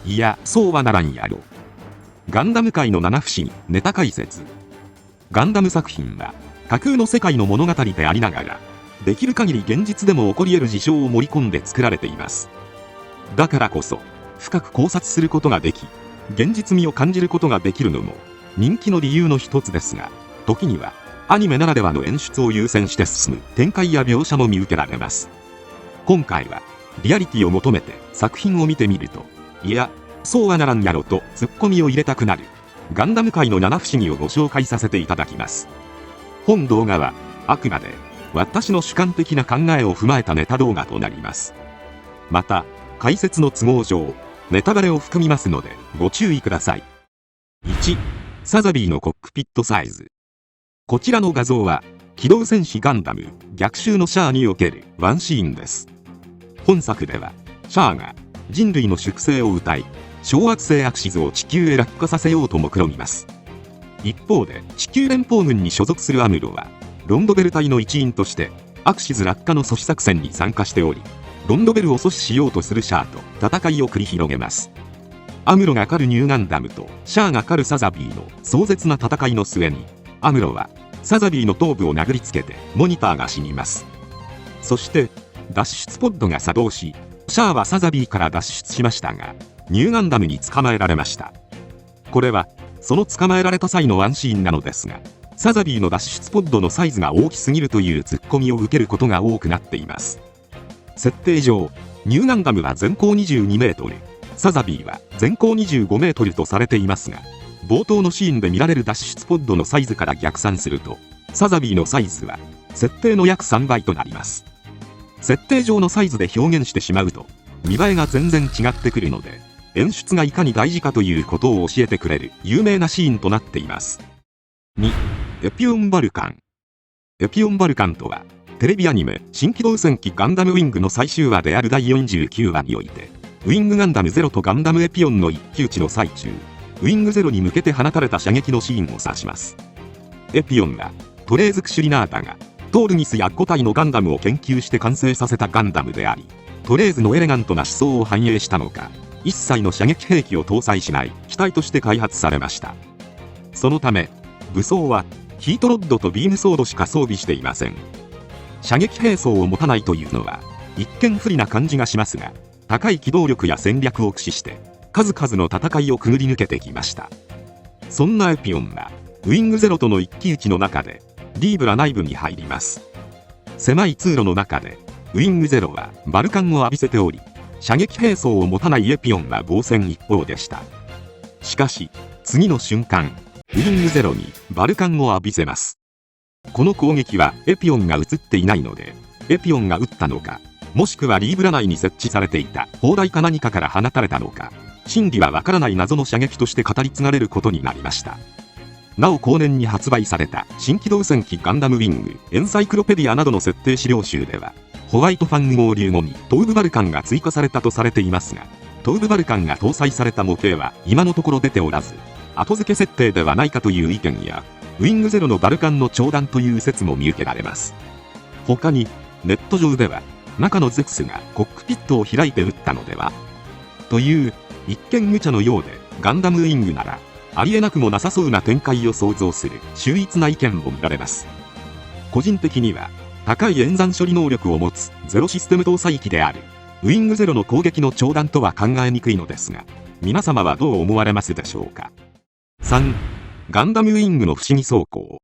いや、そうはならんやろ。ガンダム界の七不思議ネタ解説。ガンダム作品は架空の世界の物語でありながら、できる限り現実でも起こり得る事象を盛り込んで作られています。だからこそ深く考察することができ、現実味を感じることができるのも人気の理由の一つですが、時にはアニメならではの演出を優先して進む展開や描写も見受けられます。今回はリアリティを求めて作品を見てみると、いや、そうはならんやろとツッコミを入れたくなるガンダム界の七不思議をご紹介させていただきます。本動画はあくまで私の主観的な考えを踏まえたネタ動画となります。また解説の都合上ネタバレを含みますのでご注意ください。1、サザビーのコックピットサイズ。こちらの画像は機動戦士ガンダム逆襲のシャアにおけるワンシーンです。本作ではシャアが人類の粛清を謳い、小惑星アクシズを地球へ落下させようと目論みます。一方で地球連邦軍に所属するアムロはロンドベル隊の一員としてアクシズ落下の阻止作戦に参加しており、ロンドベルを阻止しようとするシャアと戦いを繰り広げます。アムロが狩るニューガンダムとシャアが狩るサザビーの壮絶な戦いの末に、アムロはサザビーの頭部を殴りつけてモニターが死にます。そして脱出ポッドが作動し、シャアはサザビーから脱出しましたが、ニューガンダムに捕まえられました。これはその捕まえられた際のワンシーンなのですが、サザビーの脱出ポッドのサイズが大きすぎるというツッコミを受けることが多くなっています。設定上、ニューガンダムは全高22メートル、サザビーは全高25メートルとされていますが、冒頭のシーンで見られる脱出ポッドのサイズから逆算すると、サザビーのサイズは設定の約3倍となります。設定上のサイズで表現してしまうと見栄えが全然違ってくるので、演出がいかに大事かということを教えてくれる有名なシーンとなっています。2、エピオンバルカン。エピオンバルカンとはテレビアニメ新機動戦記ガンダムウィングの最終話である第49話において、ウィングガンダムゼロとガンダムエピオンの一騎打ちの最中、ウィングゼロに向けて放たれた射撃のシーンを指します。エピオンはトレーズ・クシュリナータがトールギスや5体のガンダムを研究して完成させたガンダムであり、トレーズのエレガントな思想を反映したのか、一切の射撃兵器を搭載しない機体として開発されました。そのため武装はヒートロッドとビームソードしか装備していません。射撃兵装を持たないというのは一見不利な感じがしますが、高い機動力や戦略を駆使して数々の戦いをくぐり抜けてきました。そんなエピオンはウィングゼロとの一騎打ちの中でリーブラ内部に入ります。狭い通路の中でウィングゼロはバルカンを浴びせており、射撃兵装を持たないエピオンは防戦一方でした。しかし次の瞬間、ウィングゼロにバルカンを浴びせます。この攻撃はエピオンが映っていないので、エピオンが撃ったのか、もしくはリーブラ内に設置されていた砲台か何かから放たれたのか、真偽はわからない謎の射撃として語り継がれることになりました。なお後年に発売された新機動戦記ガンダムウィングエンサイクロペディアなどの設定資料集では、ホワイトファン合流後にトウブバルカンが追加されたとされていますが、トウブバルカンが搭載された模型は今のところ出ておらず、後付け設定ではないかという意見や、ウィングゼロのバルカンの長弾という説も見受けられます。他にネット上では、中のゼクスがコックピットを開いて撃ったのではという一見無茶のようでガンダムウィングならありえなくもなさそうな展開を想像する秀逸な意見も見られます。個人的には高い演算処理能力を持つゼロシステム搭載機であるウィングゼロの攻撃の長弾とは考えにくいのですが、皆様はどう思われますでしょうか。3、ガンダムウィングの不思議装甲。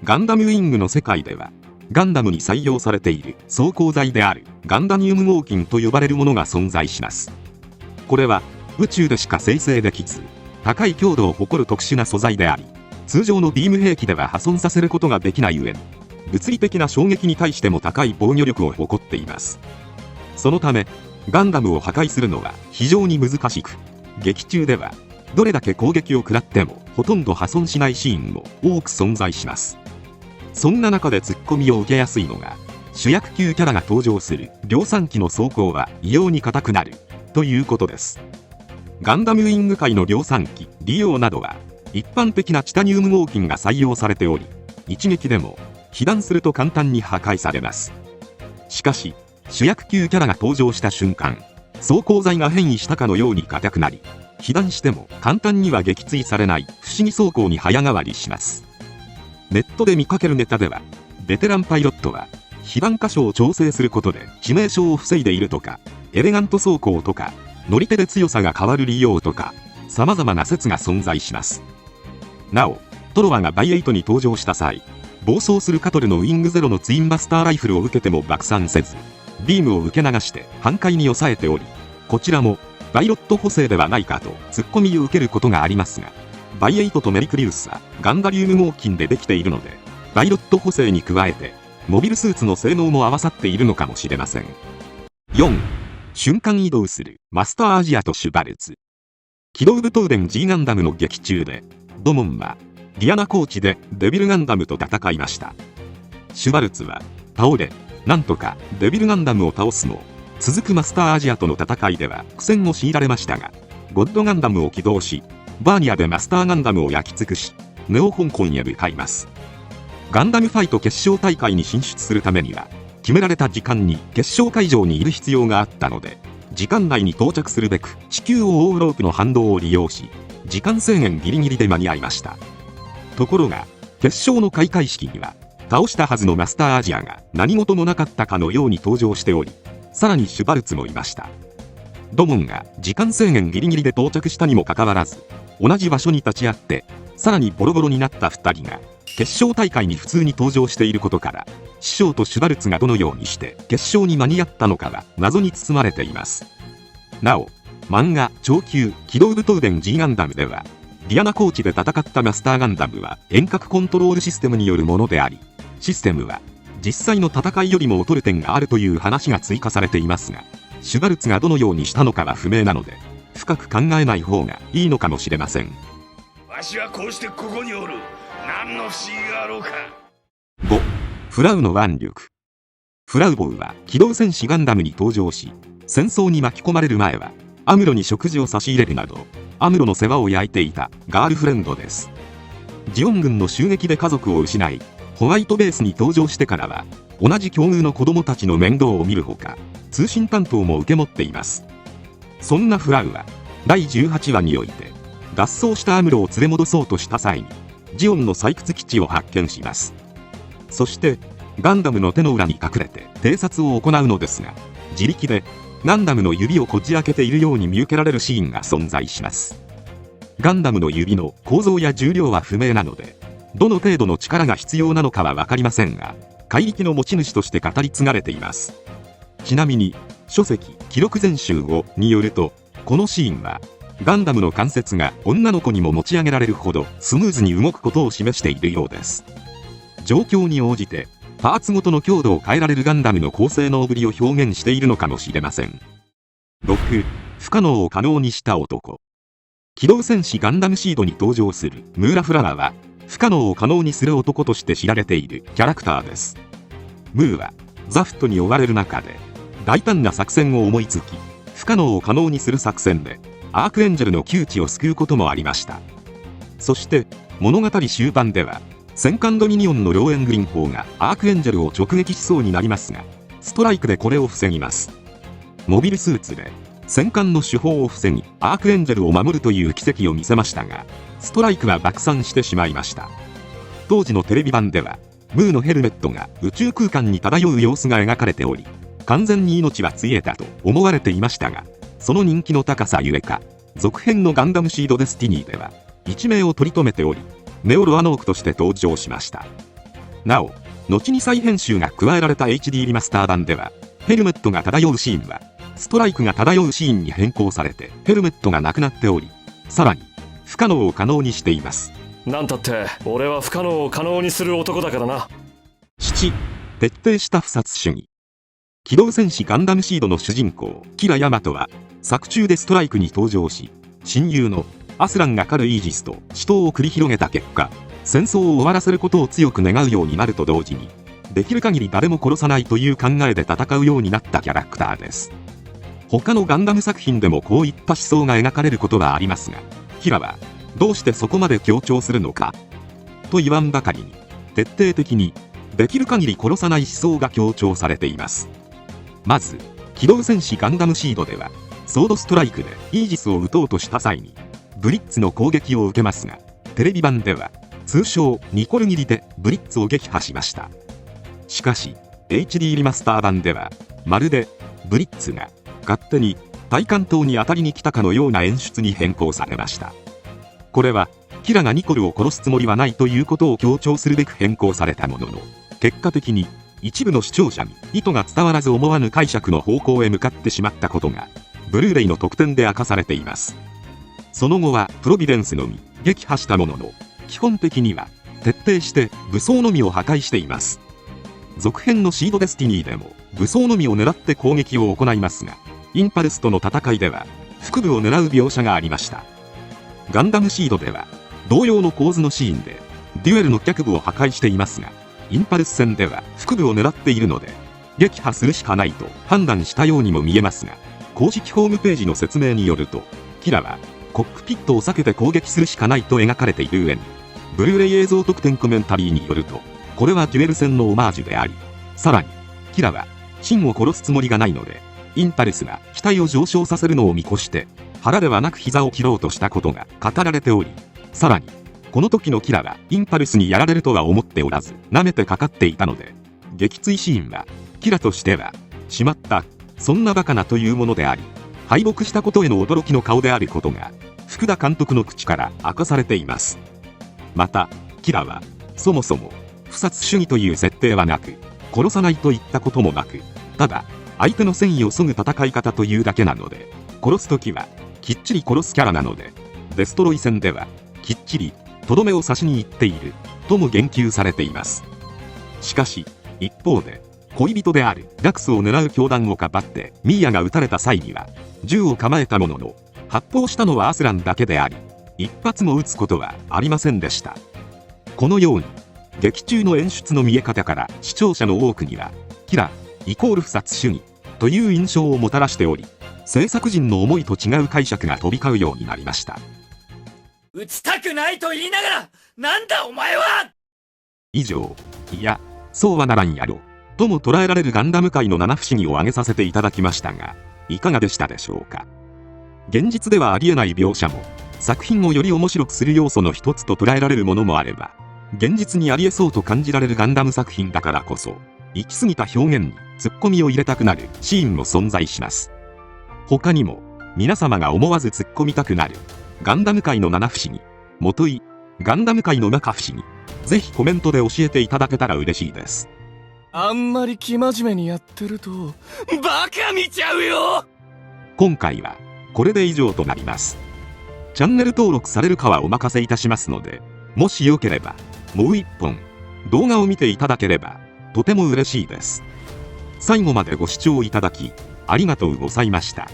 ガンダムウィングの世界ではガンダムに採用されている装甲材であるガンダニウム合金と呼ばれるものが存在します。これは宇宙でしか生成できず、高い強度を誇る特殊な素材であり、通常のビーム兵器では破損させることができない上に、物理的な衝撃に対しても高い防御力を誇っています。そのためガンダムを破壊するのは非常に難しく、劇中ではどれだけ攻撃を食らってもほとんど破損しないシーンも多く存在します。そんな中でツッコミを受けやすいのが、主役級キャラが登場する量産機の装甲は異様に硬くなるということです。ガンダムウィング界の量産機リオなどは一般的なチタニウム合金が採用されており、一撃でも被弾すると簡単に破壊されます。しかし主役級キャラが登場した瞬間、装甲材が変異したかのように硬くなり、被弾しても簡単には撃墜されない不思議装甲に早変わりします。ネットで見かけるネタでは、ベテランパイロットは被弾箇所を調整することで致命傷を防いでいるとか、エレガント装甲とか、乗り手で強さが変わる利用とか、様々な説が存在します。なお、トロワがバイ8に登場した際、暴走するカトルのウィングゼロのツインバスターライフルを受けても爆散せず、ビームを受け流して半壊に抑えており、こちらもパイロット補正ではないかとツッコミを受けることがありますが、バイ8とメリクリウスはガンダリウム合金でできているので、パイロット補正に加えてモビルスーツの性能も合わさっているのかもしれません。4. 瞬間移動するマスターアジアとシュバルツ。機動武闘伝 G ガンダムの劇中で、ドモンはディアナ高地でデビルガンダムと戦いました。シュバルツは倒れ、なんとかデビルガンダムを倒すも、続くマスターアジアとの戦いでは苦戦を強いられましたが、ゴッドガンダムを起動し、バーニアでマスターガンダムを焼き尽くし、ネオ香港へ向かいます。ガンダムファイト決勝大会に進出するためには、決められた時間に決勝会場にいる必要があったので、時間内に到着するべく地球を覆うロープの反動を利用し、時間制限ギリギリで間に合いました。ところが、決勝の開会式には、倒したはずのマスターアジアが何事もなかったかのように登場しており、さらにシュバルツもいました。ドモンが時間制限ギリギリで到着したにもかかわらず、同じ場所に立ち会って、さらにボロボロになった2人が、決勝大会に普通に登場していることから、師匠とシュバルツがどのようにして決勝に間に合ったのかは謎に包まれています。なお、漫画超級機動武闘伝 G ガンダムでは、ディアナ高地で戦ったマスターガンダムは遠隔コントロールシステムによるものであり、システムは実際の戦いよりも劣る点があるという話が追加されていますが、シュバルツがどのようにしたのかは不明なので、深く考えない方がいいのかもしれません。わしはこうしてここにおる。何の不思議があろうか。5. フラウの腕力。フラウボウは機動戦士ガンダムに登場し、戦争に巻き込まれる前はアムロに食事を差し入れるなど、アムロの世話を焼いていたガールフレンドです。ジオン軍の襲撃で家族を失い、ホワイトベースに登場してからは、同じ境遇の子供たちの面倒を見るほか、通信担当も受け持っています。そんなフラウは、第18話において、脱走したアムロを連れ戻そうとした際に、ジオンの採掘基地を発見します。そして、ガンダムの手の裏に隠れて偵察を行うのですが、自力でガンダムの指をこじ開けているように見受けられるシーンが存在します。ガンダムの指の構造や重量は不明なので、どの程度の力が必要なのかは分かりませんが、怪力の持ち主として語り継がれています。ちなみに、書籍記録全集5によると、このシーンは、ガンダムの関節が女の子にも持ち上げられるほどスムーズに動くことを示しているようです。状況に応じて、パーツごとの強度を変えられるガンダムの高性能ぶりを表現しているのかもしれません。6. 不可能を可能にした男。機動戦士ガンダムシードに登場するムーラ・フラワーは、不可能を可能にする男として知られているキャラクターです。ムーは、ザフトに追われる中で、大胆な作戦を思いつき、不可能を可能にする作戦で、アークエンジェルの窮地を救うこともありました。そして、物語終盤では、戦艦ドミニオンの両舷グリン砲がアークエンジェルを直撃しそうになりますが、ストライクでこれを防ぎます。モビルスーツで、戦艦の主砲を防ぎ、アークエンジェルを守るという奇跡を見せましたが、ストライクは爆散してしまいました。当時のテレビ版では、ムーのヘルメットが宇宙空間に漂う様子が描かれており、完全に命はついえたと思われていましたが、その人気の高さゆえか、続編のガンダムシードデスティニーでは、一命を取り留めており、ネオ・ロアノークとして登場しました。なお、後に再編集が加えられた HD リマスター版では、ヘルメットが漂うシーンは、ストライクが漂うシーンに変更されて、ヘルメットがなくなっており、さらに、不可能を可能にしています。なんたって、俺は不可能を可能にする男だからな。7. 徹底した不殺主義。機動戦士ガンダムシードの主人公、キラ・ヤマトは、作中でストライクに登場し、親友のアスランが狩るイージスと死闘を繰り広げた結果、戦争を終わらせることを強く願うようになると同時に、できる限り誰も殺さないという考えで戦うようになったキャラクターです。他のガンダム作品でもこういった思想が描かれることはありますが、キラはどうしてそこまで強調するのかと言わんばかりに、徹底的にできる限り殺さない思想が強調されています。まず、機動戦士ガンダムシードでは、ソードストライクでイージスを撃とうとした際にブリッツの攻撃を受けますが、テレビ版では通称ニコルギリでブリッツを撃破しました。しかし HD リマスター版ではまるでブリッツが勝手に対艦塔に当たりに来たかのような演出に変更されました。これはキラがニコルを殺すつもりはないということを強調するべく変更されたものの、結果的に一部の視聴者に意図が伝わらず思わぬ解釈の方向へ向かってしまったことがブルーレイの特典で明かされています。その後はプロビデンスのみ撃破したものの、基本的には徹底して武装のみを破壊しています。続編のシードデスティニーでも武装のみを狙って攻撃を行いますが、インパルスとの戦いでは腹部を狙う描写がありました。ガンダムシードでは同様の構図のシーンでデュエルの脚部を破壊していますが、インパルス戦では腹部を狙っているので撃破するしかないと判断したようにも見えますが、公式ホームページの説明によると、キラはコックピットを避けて攻撃するしかないと描かれている上に、ブルーレイ映像特典コメンタリーによると、これはデュエル戦のオマージュであり、さらにキラはシンを殺すつもりがないので、インパルスが機体を上昇させるのを見越して腹ではなく膝を切ろうとしたことが語られており、さらにこの時のキラはインパルスにやられるとは思っておらず舐めてかかっていたので、撃墜シーンはキラとしてはしまった、そんなバカなというものであり、敗北したことへの驚きの顔であることが福田監督の口から明かされています。またキラはそもそも不殺主義という設定はなく、殺さないといったこともなく、ただ相手の戦意を削ぐ戦い方というだけなので、殺す時はきっちり殺すキャラなので、デストロイ戦ではきっちりとどめを刺しに行っているとも言及されています。しかし一方で、恋人であるラクスを狙う教団をかばってミーヤが撃たれた際には銃を構えたものの、発砲したのはアスランだけであり、一発も撃つことはありませんでした。このように劇中の演出の見え方から視聴者の多くにはキライコール不殺主義という印象をもたらしており、制作陣の思いと違う解釈が飛び交うようになりました。撃ちたくないと言いながらなんだお前は。以上、いやそうはならんやろとも捉えられるガンダム界の七不思議を挙げさせていただきましたが、いかがでしたでしょうか。現実ではありえない描写も作品をより面白くする要素の一つと捉えられるものもあれば、現実にありえそうと感じられるガンダム作品だからこそ行き過ぎた表現にツッコミを入れたくなるシーンも存在します。他にも皆様が思わず突っ込みたくなるガンダム界の七不思議、もといガンダム界の摩訶不思議、ぜひコメントで教えていただけたら嬉しいです。あんまり生真面目にやってるとバカ見ちゃうよ。今回はこれで以上となります。チャンネル登録されるかはお任せいたしますので、もしよければもう一本動画を見ていただければとても嬉しいです。最後までご視聴いただきありがとうございました。